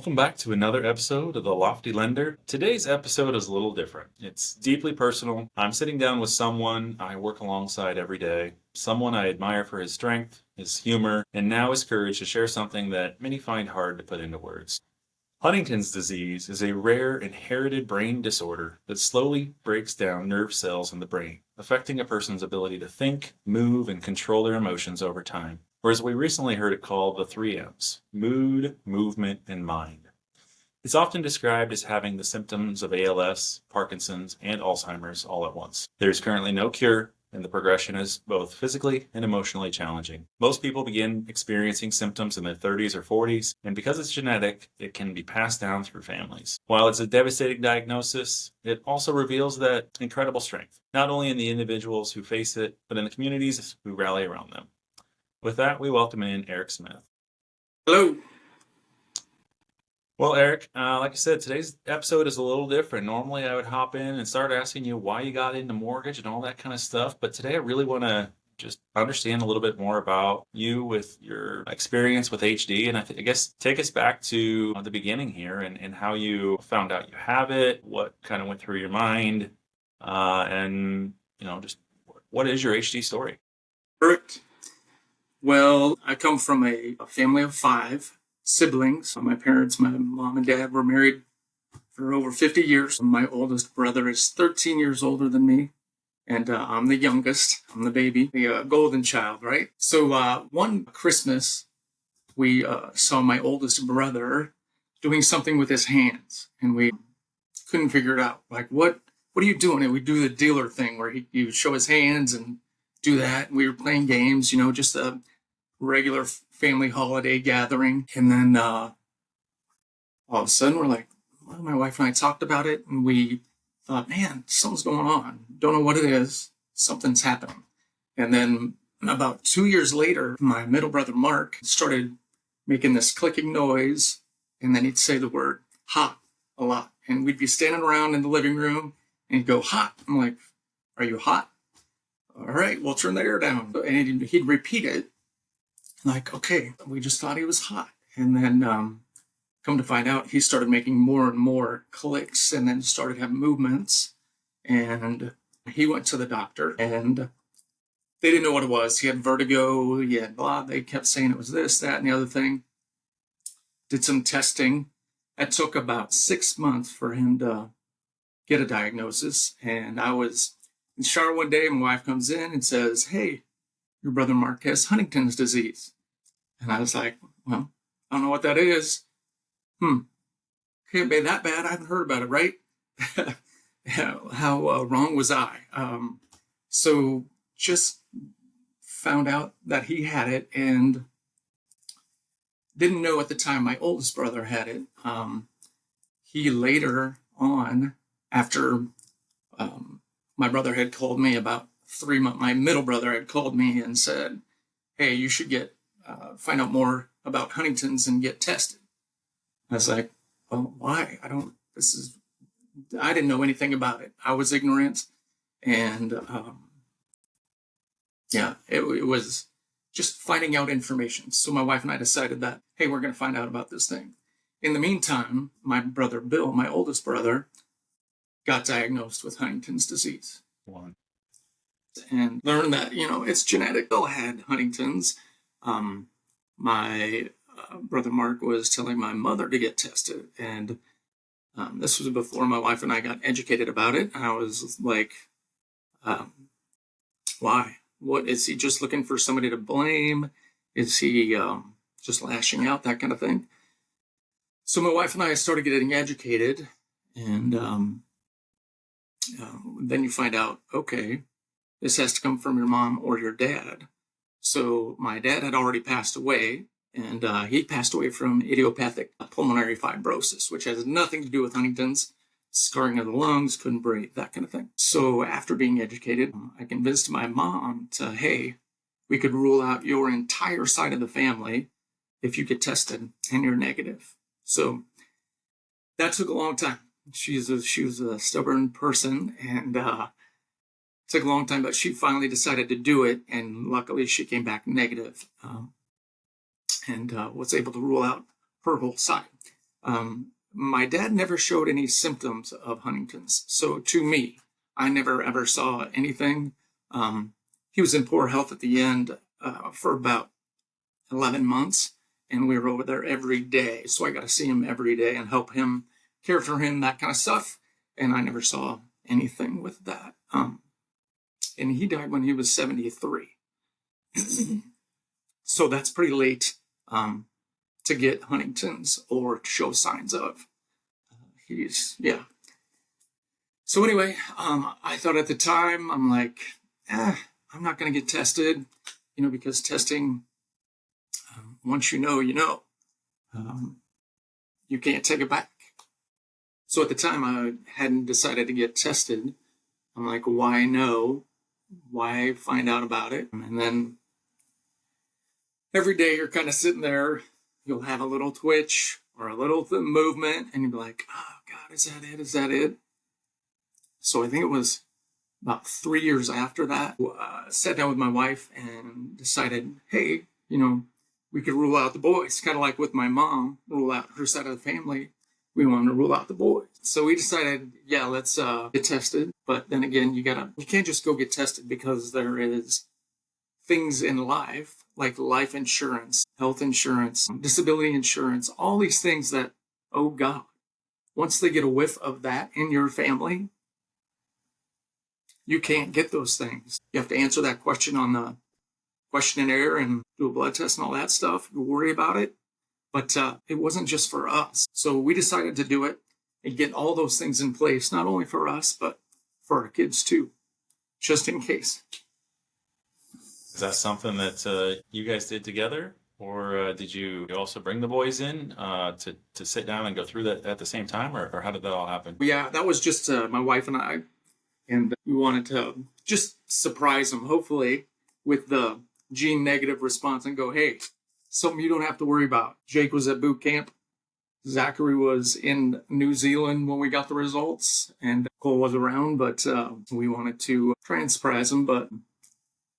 Welcome back to another episode of The Lofty Lender. Today's episode is a little different. It's deeply personal. I'm sitting down with someone I work alongside every day, someone I admire for his strength, his humor, and now his courage to share something that many find hard to put into words. Huntington's disease is a rare inherited brain disorder that slowly breaks down nerve cells in the brain, affecting a person's ability to think, move, and control their emotions over time. Or as we recently heard it called, the three M's: mood, movement, and mind. It's often described as having the symptoms of ALS, Parkinson's, and Alzheimer's all at once. There's currently no cure, and the progression is both physically and emotionally challenging. Most people begin experiencing symptoms in their 30s or 40s, and because it's genetic, it can be passed down through families. While it's a devastating diagnosis, it also reveals that incredible strength, not only in the individuals who face it, but in the communities who rally around them. With that, we welcome in Eric Smith. Hello. Well, Eric, like I said, today's episode is a little different. Normally, I would hop in and start asking you why you got into mortgage and all that kind of stuff. But today, I really want to just understand a little bit more about you with your experience with HD. And I guess take us back to the beginning here and how you found out you have it, what kind of went through your mind, and, just what is your HD story? Correct. Well, I come from a family of 5 siblings. My parents, my mom and dad, were married for over 50 years. My oldest brother is 13 years older than me, and I'm the youngest. I'm the baby, the golden child, right? So one Christmas, we saw my oldest brother doing something with his hands, and we couldn't figure it out. Like, what are you doing? And we do the dealer thing where he would show his hands and do that. And we were playing games, just a regular family holiday gathering. And then all of a sudden we're like, well, my wife and I talked about it, and we thought, man, something's going on. Don't know what it is. Something's happening. And then about 2 years later, my middle brother, Mark, started making this clicking noise. And then he'd say the word hot a lot. And we'd be standing around in the living room and he'd go, hot. I'm like, are you hot? All right, we'll turn the air down. And he'd repeat it. Like, okay, we just thought he was hot. And then come to find out, he started making more and more clicks and then started having movements. And he went to the doctor and they didn't know what it was. He had vertigo, he had blah. They kept saying it was this, that, and the other thing. Did some testing. It took about 6 months for him to get a diagnosis. And I was in the shower one day, my wife comes in and says, hey, your brother Mark has Huntington's disease. And I was like, well, I don't know what that is. Can't be that bad. I haven't heard about it, right? How wrong was I? So just found out that he had it and didn't know at the time my oldest brother had it. He later on, after my brother had called me about 3 months, my middle brother had called me and said, hey, you should find out more about Huntington's and get tested. I was like, well, why? I didn't know anything about it. I was ignorant. And it was just finding out information. So my wife and I decided that, hey, we're going to find out about this thing. In the meantime, my brother Bill, my oldest brother, got diagnosed with Huntington's disease. One. And learned that, it's genetic. Bill had Huntington's. My brother Mark was telling my mother to get tested. And this was before my wife and I got educated about it. And I was like, why? What is he just looking for somebody to blame? Is he just lashing out, that kind of thing? So my wife and I started getting educated. And then you find out, okay, this has to come from your mom or your dad. So my dad had already passed away, and he passed away from idiopathic pulmonary fibrosis, which has nothing to do with Huntington's, scarring of the lungs, couldn't breathe, that kind of thing. So after being educated, I convinced my mom to, hey, we could rule out your entire side of the family if you get tested and you're negative. So that took a long time. She was a stubborn person, and took a long time, but she finally decided to do it, and luckily she came back negative and was able to rule out her whole side. My dad never showed any symptoms of Huntington's. So to me, I never ever saw anything. He was in poor health at the end for about 11 months, and we were over there every day. So I got to see him every day and help him, care for him, that kind of stuff. And I never saw anything with that. And he died when he was 73. So that's pretty late to get Huntington's or to show signs of. Yeah. So anyway, I thought at the time, I'm like, I'm not going to get tested, because testing, once you know, you can't take it back. So at the time, I hadn't decided to get tested. I'm like, why no? Why find out about it? And then every day you're kind of sitting there, you'll have a little twitch or a little movement, and you'll be like, oh God, is that it? Is that it? So I think it was about 3 years after that, sat down with my wife and decided, hey, we could rule out the boys, kind of like with my mom, rule out her side of the family. We wanted to rule out the boys. So we decided, yeah, let's get tested. But then again, you can't just go get tested, because there is things in life like life insurance, health insurance, disability insurance, all these things that, oh God, once they get a whiff of that in your family, you can't get those things. You have to answer that question on the questionnaire and do a blood test and all that stuff. You worry about it. But it wasn't just for us. So we decided to do it and get all those things in place, not only for us, but for our kids too, just in case. Is that something that you guys did together? Or did you also bring the boys in to sit down and go through that at the same time? Or how did that all happen? Yeah, that was just my wife and I. And we wanted to just surprise them, hopefully, with the gene negative response and go, hey, something you don't have to worry about. Jake was at boot camp. Zachary was in New Zealand when we got the results, and Cole was around, but we wanted to try and surprise him. But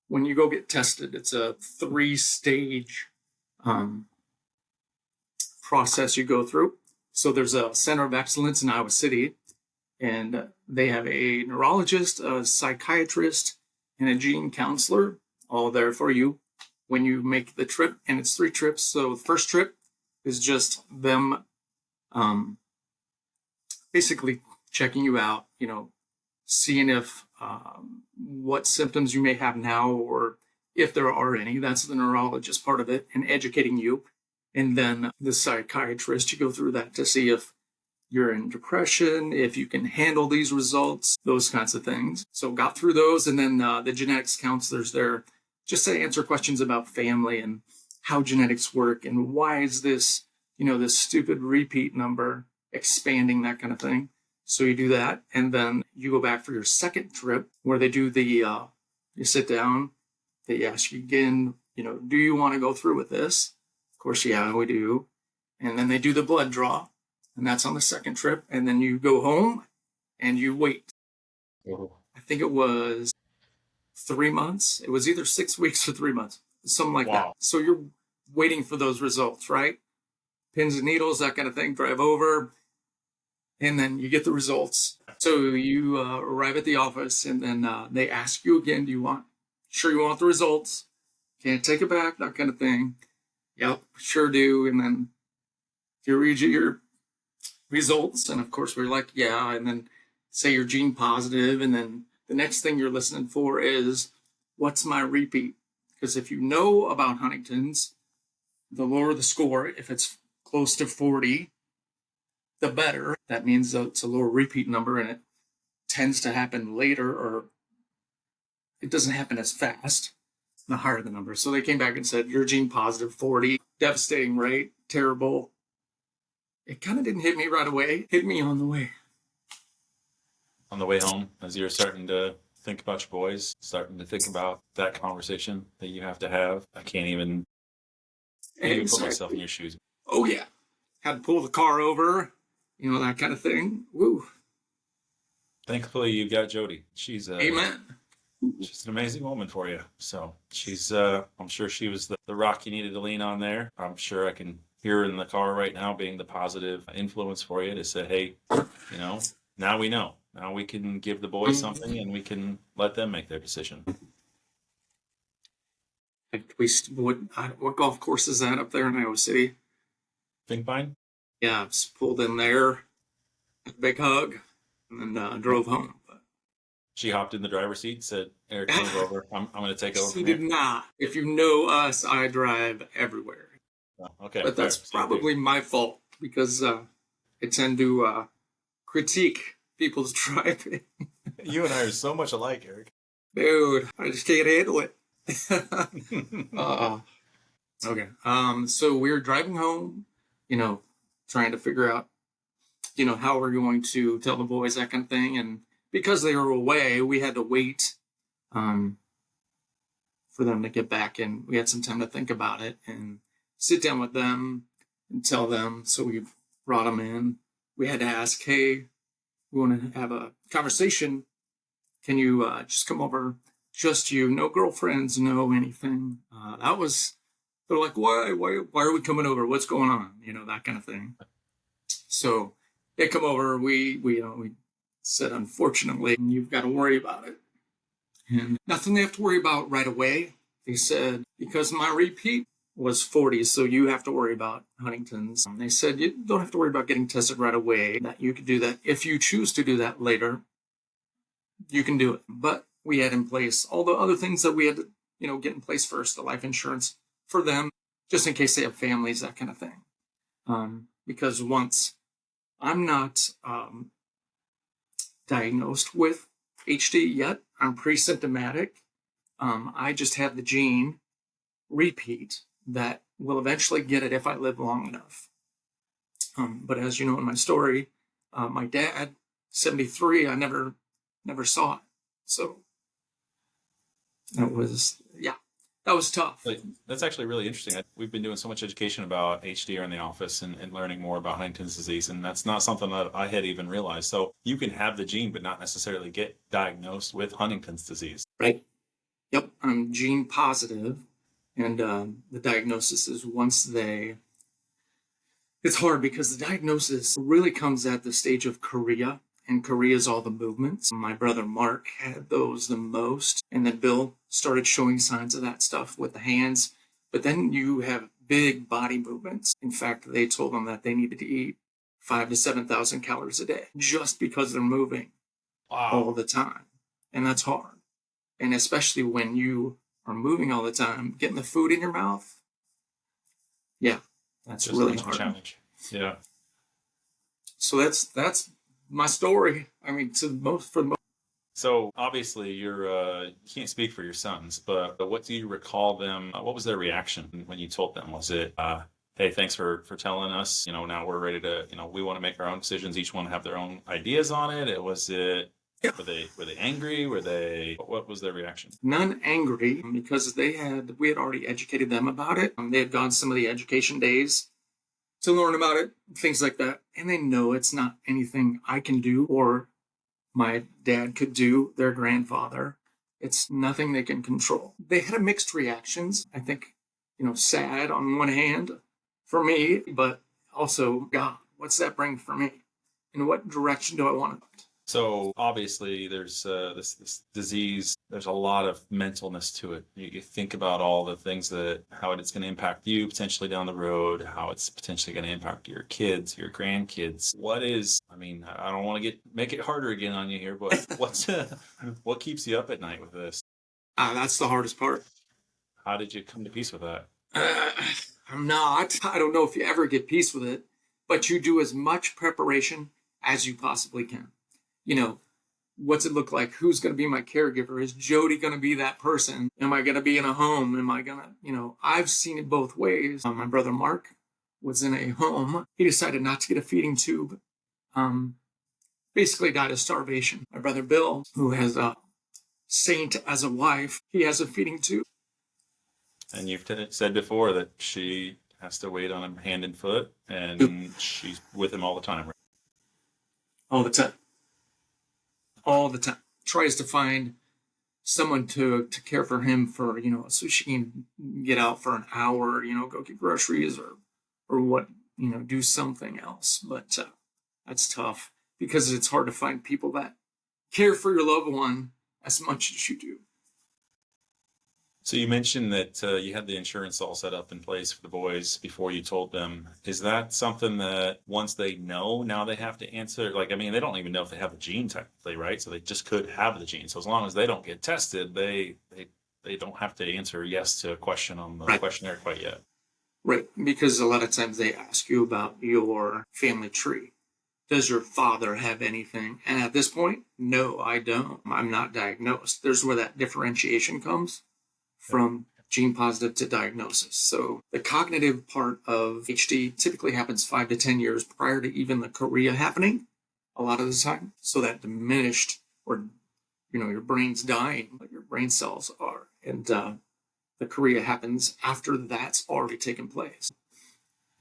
when you go get tested, it's a 3-stage process you go through. So there's a center of excellence in Iowa City, and they have a neurologist, a psychiatrist, and a gene counselor all there for you when you make the trip. And it's 3 trips. So the first trip is just them basically checking you out, seeing if what symptoms you may have now, or if there are any. That's the neurologist part of it, and educating you. And then the psychiatrist, you go through that to see if you're in depression, if you can handle these results, those kinds of things. So got through those, and then the genetics counselor's there just to answer questions about family and how genetics work and why is this, this stupid repeat number expanding, that kind of thing. So you do that, and then you go back for your second trip where they do you sit down, they ask you again, do you want to go through with this? Of course, yeah, we do. And then they do the blood draw, and that's on the second trip. And then you go home and you wait. Oh. I think it was 3 months. It was either 6 weeks or 3 months, something like that. So you're waiting for those results, right? Pins and needles, that kind of thing, drive over, and then you get the results. So you arrive at the office, and then they ask you again, do you want the results? Can't take it back, that kind of thing. Yep, sure do. And then you read your results, and of course we're like, yeah, and then say you're gene positive, and then the next thing you're listening for is, what's my repeat? Because if you know about Huntington's, the lower the score, if it's close to 40, the better. That means it's a lower repeat number, and it tends to happen later, or it doesn't happen as fast the higher the number. So they came back and said, you're gene positive, 40, devastating rate, terrible. It kind of didn't hit me right away. Hit me on the way. On the way home, as you're starting to think about your boys, starting to think about that conversation that you have to have. I can't even put myself in your shoes. Oh, yeah. Had to pull the car over, that kind of thing. Woo. Thankfully, you got Jody. She's Amen. She's an amazing woman for you. So she's, I'm sure she was the rock you needed to lean on there. I'm sure I can here in the car right now being the positive influence for you to say, hey, now we know. Now we can give the boys something and we can let them make their decision. What golf course is that up there in Iowa City? Finkbine? Yeah, I just pulled in there, big hug, and then drove home. But She hopped in the driver's seat, said, Eric, move over. I'm going to take over she from did here. not. If you know us, I drive everywhere. Oh, okay. But that's probably my fault because I tend to critique people's driving. You and I are so much alike, Eric. Dude, I just can't handle it. Okay. So we were driving home, trying to figure out, how we're going to tell the boys that kind of thing. And because they were away, we had to wait for them to get back, and we had some time to think about it and sit down with them and tell them. So we brought them in. We had to ask, hey, we want to have a conversation. Can you just come over? Just you, no girlfriends, no anything. They're like, why are we coming over? What's going on? That kind of thing. So they come over. We said, unfortunately, you've got to worry about it. And nothing they have to worry about right away. They said, because my repeat was 40, so you have to worry about Huntington's. They said, you don't have to worry about getting tested right away, that you could do that. If you choose to do that later, you can do it. But we had in place all the other things that we had to, get in place first, the life insurance for them, just in case they have families, that kind of thing. Because once I'm not diagnosed with HD yet, I'm pre-symptomatic. I just have the gene repeat that will eventually get it if I live long enough. But as you know in my story, my dad, 73, I never saw it. So that was tough. But that's actually really interesting. We've been doing so much education about HD here in the office and learning more about Huntington's disease, and that's not something that I had even realized. So you can have the gene, but not necessarily get diagnosed with Huntington's disease. Right. Yep. I'm gene positive, and the diagnosis is it's hard because the diagnosis really comes at the stage of chorea, and chorea is all the movements. My brother Mark had those the most, and then Bill started showing signs of that stuff with the hands. But then you have big body movements. In fact, they told them that they needed to eat 5,000 to 7,000 calories a day just because they're moving all the time. And that's hard. And especially when you are moving all the time, getting the food in your mouth. Yeah, that's just really hard. Challenge. Yeah. So that's my story. I mean, for the most. So obviously you can't speak for your sons, but what do you recall them? What was their reaction when you told them? Was it, hey, thanks for telling us, now we're ready to, we want to make our own decisions. Each one have their own ideas on it. Yeah. Were they angry? What was their reaction? None angry because we had already educated them about it. They had gone some of the education days to learn about it, things like that. And they know it's not anything I can do or my dad could do, their grandfather. It's nothing they can control. They had mixed reactions. I think, sad on one hand for me, but also, God, what's that bring for me? In what direction do I want it? So obviously there's this disease, there's a lot of mentalness to it. You think about all the things how it's going to impact you potentially down the road, how it's potentially going to impact your kids, your grandkids. I don't want to make it harder again on you here, but what keeps you up at night with this? That's the hardest part. How did you come to peace with that? I don't know if you ever get peace with it, but you do as much preparation as you possibly can. What's it look like? Who's going to be my caregiver? Is Jody going to be that person? Am I going to be in a home? Am I going to, I've seen it both ways. My brother Mark was in a home. He decided not to get a feeding tube. Basically died of starvation. My brother Bill, who has a saint as a wife, he has a feeding tube. And you've said before that she has to wait on him hand and foot, and she's with him all the time, right? All the time. All the time. Tries to find someone to care for him for, so she can get out for an hour, go get groceries or or what, do something else. But that's tough because it's hard to find people that care for your loved one as much as you do. So you mentioned that you had the insurance all set up in place for the boys before you told them. Is that something that once they know, now they have to answer? Like, I mean, they don't even know if they have the gene technically, right? So they just could have the gene. So as long as they don't get tested, they don't have to answer yes to a question on the questionnaire quite yet. Right, because a lot of times they ask you about your family tree. Does your father have anything? And at this point, no, I don't. I'm not diagnosed. There's where that differentiation comes from gene positive to diagnosis. So the cognitive part of HD typically happens 5 to 10 years prior to even the chorea happening a lot of the time. So that diminished, or, your brain's dying, like your brain cells are. And the chorea happens after that's already taken place.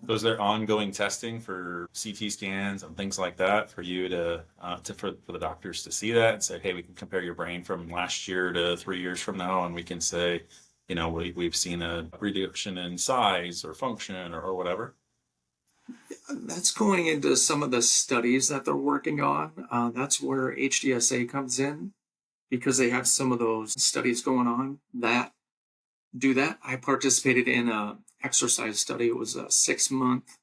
So is there ongoing testing for CT scans and things like that for you for the doctors to see that and say, hey, we can compare your brain from last year to 3 years from now, and we can say, we've seen a reduction in size or function or whatever? That's going into some of the studies that they're working on. That's where HDSA comes in, because they have some of those studies going on that do that. I participated in a exercise study. It was a 6-month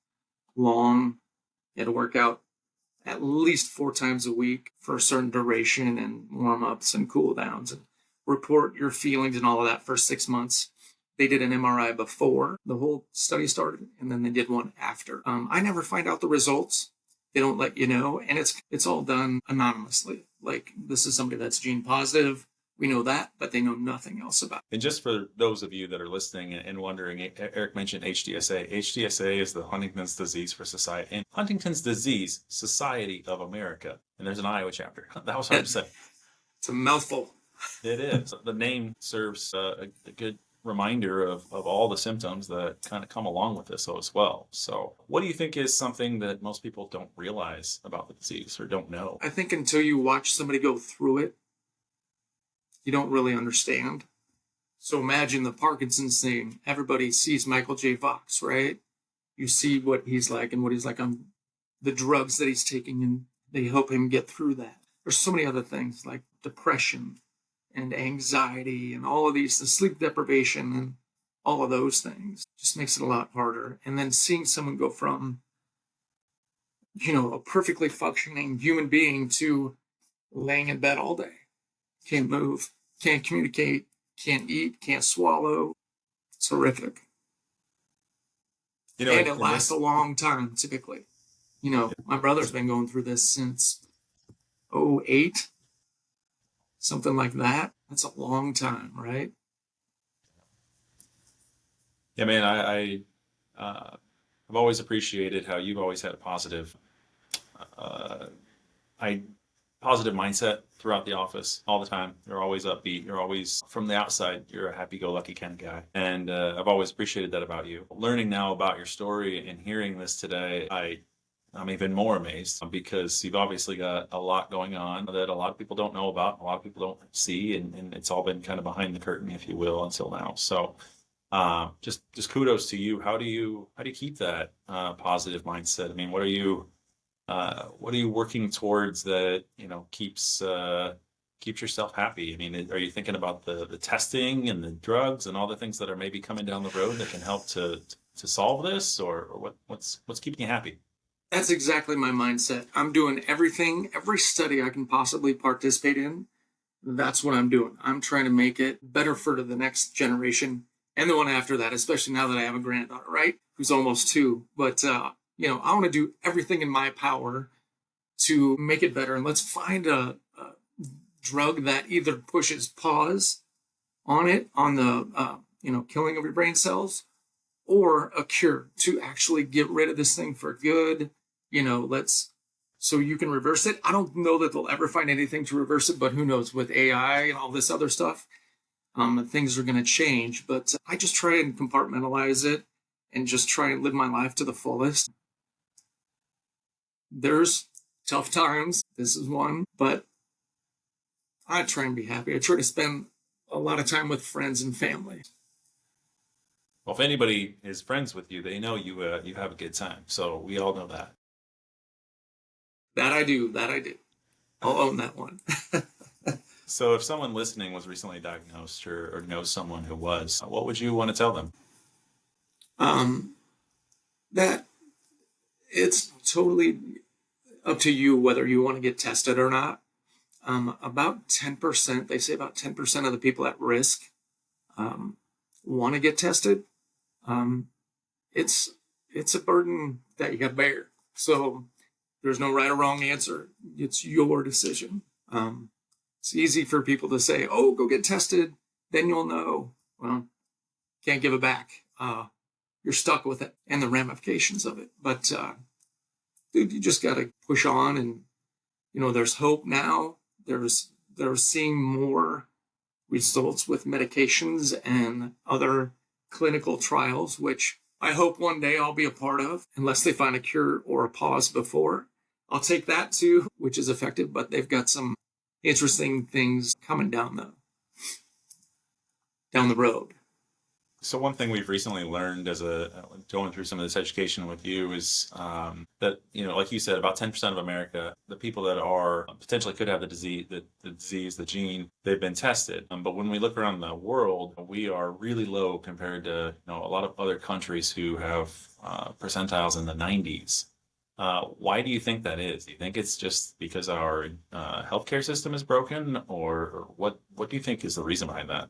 long. You had to work out at least 4 times a week for a certain duration, and warm-ups and cool downs, and report your feelings and all of that for 6 months. They did an MRI before the whole study started, and then they did one after. I never find out the results. They don't let you know, and it's all done anonymously. Like, this is somebody that's gene positive. We know that, but they know nothing else about it. And just for those of you that are listening and wondering, Eric mentioned HDSA. HDSA is the Huntington's Disease for Society, and Huntington's Disease Society of America. And there's an Iowa chapter. That was hard to say. It's a mouthful. It is. The name serves a good reminder of all the symptoms that kind of come along with this as well. So what do you think is something that most people don't realize about the disease or don't know? I think until you watch somebody go through it, you don't really understand. So imagine the Parkinson's thing. Everybody sees Michael J. Fox, right? You see what he's like and what he's like on the drugs that he's taking, and they help him get through that. There's so many other things like depression and anxiety and all of these, the sleep deprivation and all of those things just makes it a lot harder. And then seeing someone go from, a perfectly functioning human being to laying in bed all day, can't move, can't communicate, can't eat, can't swallow. It's horrific. And it lasts a long time, typically. My brother's been going through this since 2008, something like that. That's a long time, right? Yeah, man, I've always appreciated how you've always had a positive mindset throughout the office all the time. You're always upbeat. You're always, from the outside, you're a happy-go-lucky kind of guy. And I've always appreciated that about you. Learning now about your story and hearing this today, I'm even more amazed because you've obviously got a lot going on that a lot of people don't know about, a lot of people don't see, and it's all been kind of behind the curtain, if you will, until now. So just kudos to you. How do you keep that positive mindset? I mean, what are you working towards that keeps yourself happy? I mean, are you thinking about the testing and the drugs and all the things that are maybe coming down the road that can help to solve this, or what's keeping you happy? That's exactly my mindset. I'm doing everything, every study I can possibly participate in. That's what I'm doing. I'm trying to make it better for the next generation and the one after that, especially now that I have a granddaughter, right? Who's almost 2. But, I want to do everything in my power to make it better. And let's find a drug that either pushes pause on it, on the, killing of your brain cells, or a cure to actually get rid of this thing for good. So you can reverse it. I don't know that they'll ever find anything to reverse it, but who knows, with AI and all this other stuff, things are going to change. But I just try and compartmentalize it and just try and live my life to the fullest. There's tough times. This is one, but I try and be happy. I try to spend a lot of time with friends and family. Well, if anybody is friends with you, they know you have a good time. So we all know that. That I do. That I do. I'll own that one. So if someone listening was recently diagnosed or knows someone who was, what would you want to tell them? um, that it's totally up to you whether you want to get tested or not. About 10%, they say about 10% of the people at risk want to get tested. Um, it's it's a burden that you got to bear. So there's no right or wrong answer. It's your decision. It's easy for people to say, "Oh, go get tested, then you'll know." Well, can't give it back. You're stuck with it and the ramifications of it. But dude, you just got to push on, and there's hope now. They're seeing more results with medications and other clinical trials, which I hope one day I'll be a part of, unless they find a cure or a pause before. I'll take that too, which is effective, but they've got some interesting things coming down the road. So one thing we've recently learned as going through some of this education with you is that like you said, about 10% of America, the people that are potentially could have the disease, the gene, they've been tested. But when we look around the world, we are really low compared to a lot of other countries who have percentiles in the 90s. Why do you think that is? Do you think it's just because our healthcare system is broken, or what? What do you think is the reason behind that?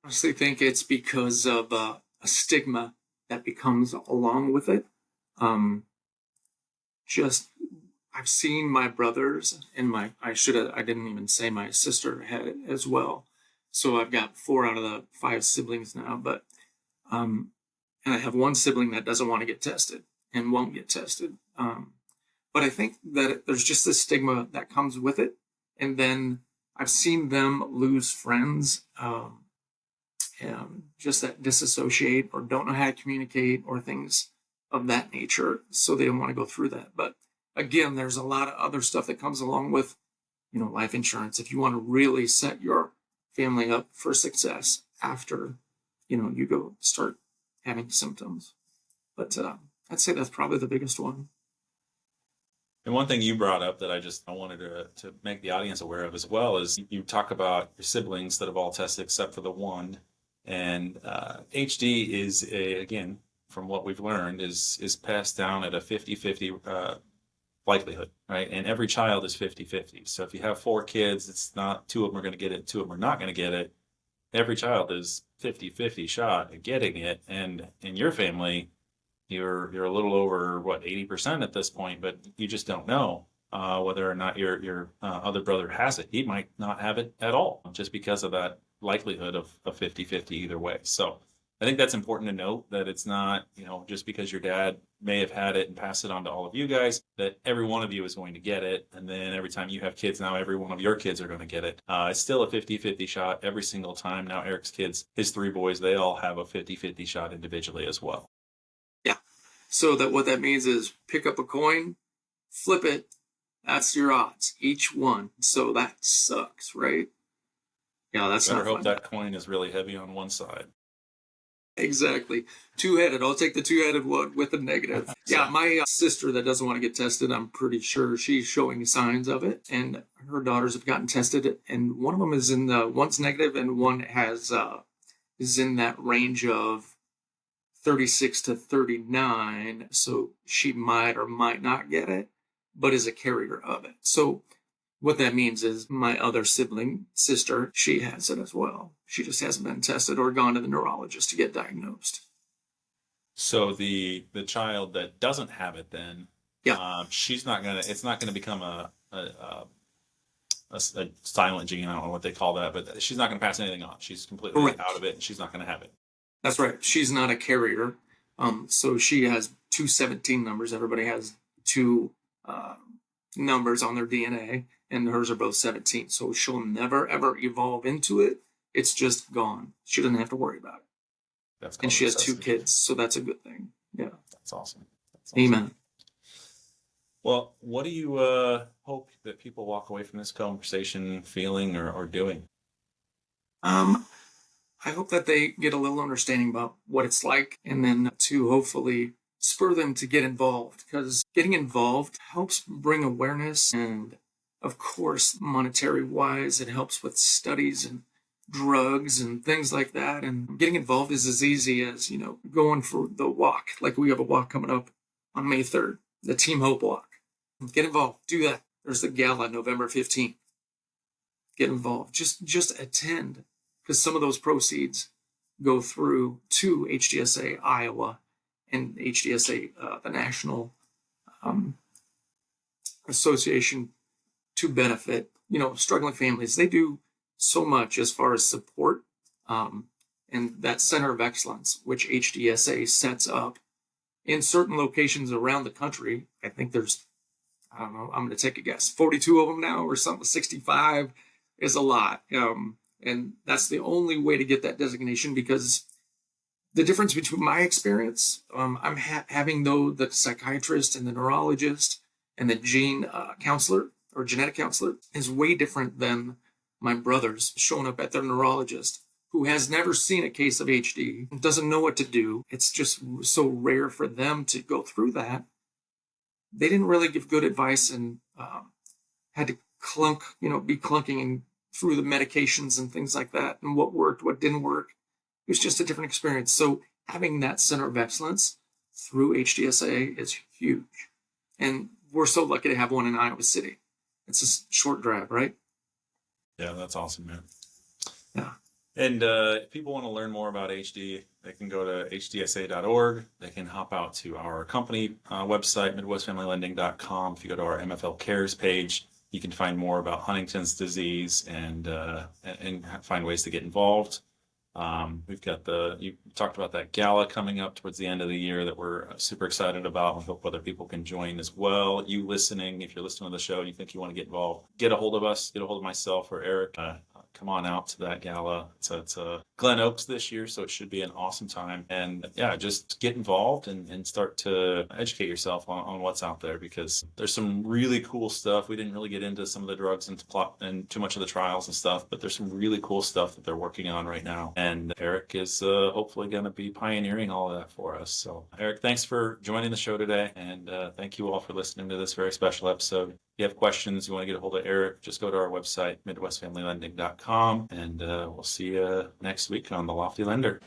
I honestly think it's because of a stigma that becomes along with it. Um, just I've seen my brothers and I didn't even say my sister had it as well. So I've got 4 out of the 5 siblings now, but and I have one sibling that doesn't want to get tested and won't get tested. But I think that there's just this stigma that comes with it, and then I've seen them lose friends, and just that disassociate or don't know how to communicate or things of that nature, so they don't want to go through that. But again, there's a lot of other stuff that comes along with life insurance if you want to really set your family up for success after you go start having symptoms. But I'd say that's probably the biggest one. And one thing you brought up that I wanted to make the audience aware of as well is you talk about your siblings that have all tested except for the one. And HD is, again, from what we've learned, is passed down at a 50-50 likelihood, right? And every child is 50-50. So if you have 4 kids, it's not 2 of them are going to get it, 2 of them are not going to get it. Every child is 50-50 shot at getting it. And in your family, you're a little over 80% at this point, but you just don't know whether or not your other brother has it. He might not have it at all, just because of that likelihood of 50-50 either way. So I think that's important to note, that it's not just because your dad may have had it and passed it on to all of you guys, that every one of you is going to get it. And then every time you have kids, now every one of your kids are going to get it. It's still a 50-50 shot every single time. Now Eric's kids, his 3 boys, they all have a 50-50 shot individually as well. Yeah. So that what that means is pick up a coin, flip it. That's your odds, each one. So that sucks, right? Yeah, that's Better not hope fun. that coin is really heavy on one side. Exactly. Two-headed. I'll take the two-headed one with the negative. Yeah, my sister that doesn't want to get tested, I'm pretty sure she's showing signs of it. And her daughters have gotten tested, and one of them is one's negative, and one is in that range of 36 to 39. So she might or might not get it, but is a carrier of it. So what that means is my other sister, she has it as well. She just hasn't been tested or gone to the neurologist to get diagnosed. So the child that doesn't have it, then, Yeah, she's not gonna. It's not gonna become a silent gene. I don't know what they call that, but she's not gonna pass anything on. She's completely correct. out of it, and she's not gonna have it. That's right. She's not a carrier. So she has 217 numbers. Everybody has 2 numbers on their DNA, and hers are both 17. So she'll never, ever evolve into it. It's just gone. She doesn't have to worry about it. That's And called she has 2 recessive. kids. So that's a good thing. Yeah. That's awesome. That's awesome. Amen. Well, what do you hope that people walk away from this conversation feeling or doing? Um, I hope that they get a little understanding about what it's like, and then to hopefully spur them to get involved, because getting involved helps bring awareness, and of course, monetary wise, it helps with studies and drugs and things like that. And getting involved is as easy as, going for the walk. Like we have a walk coming up on May 3rd, the Team Hope Walk. Get involved. Do that. There's the gala November 15th. Get involved. Just attend, because some of those proceeds go through to HDSA Iowa and HDSA, the National Association, to benefit, struggling families. They do so much as far as support, and that Center of Excellence, which HDSA sets up in certain locations around the country. I think there's, I don't know, I'm going to take a guess, 42 of them now or something. 65 is a lot. And that's the only way to get that designation, because the difference between my experience, I'm having though the psychiatrist and the neurologist and the gene counselor or genetic counselor is way different than my brothers showing up at their neurologist, who has never seen a case of HD, doesn't know what to do. It's just so rare for them to go through that. They didn't really give good advice, and had to be clunking through the medications and things like that, and what worked, what didn't work. It was just a different experience. So having that Center of Excellence through HDSA is huge. And we're so lucky to have one in Iowa City. It's a short drive, right? Yeah, that's awesome, man. Yeah. And if people want to learn more about HD, they can go to hdsa.org. They can hop out to our company website, midwestfamilylending.com. If you go to our MFL Cares page, you can find more about Huntington's disease and find ways to get involved. We've got you talked about that gala coming up towards the end of the year that we're super excited about. I hope other people can join as well. You listening, if you're listening to the show and you think you want to get involved, get a hold of us, get a hold of myself or Eric. Come on out to that gala. It's Glen Oaks this year, so it should be an awesome time. And yeah, just get involved and start to educate yourself on what's out there, because there's some really cool stuff. We didn't really get into some of the drugs and too much of the trials and stuff, but there's some really cool stuff that they're working on right now. And Eric is hopefully going to be pioneering all of that for us. So Eric, thanks for joining the show today. And thank you all for listening to this very special episode. If you have questions, you want to get a hold of Eric, just go to our website, midwestfamilylending.com, and we'll see you next week on The Lofty Lender.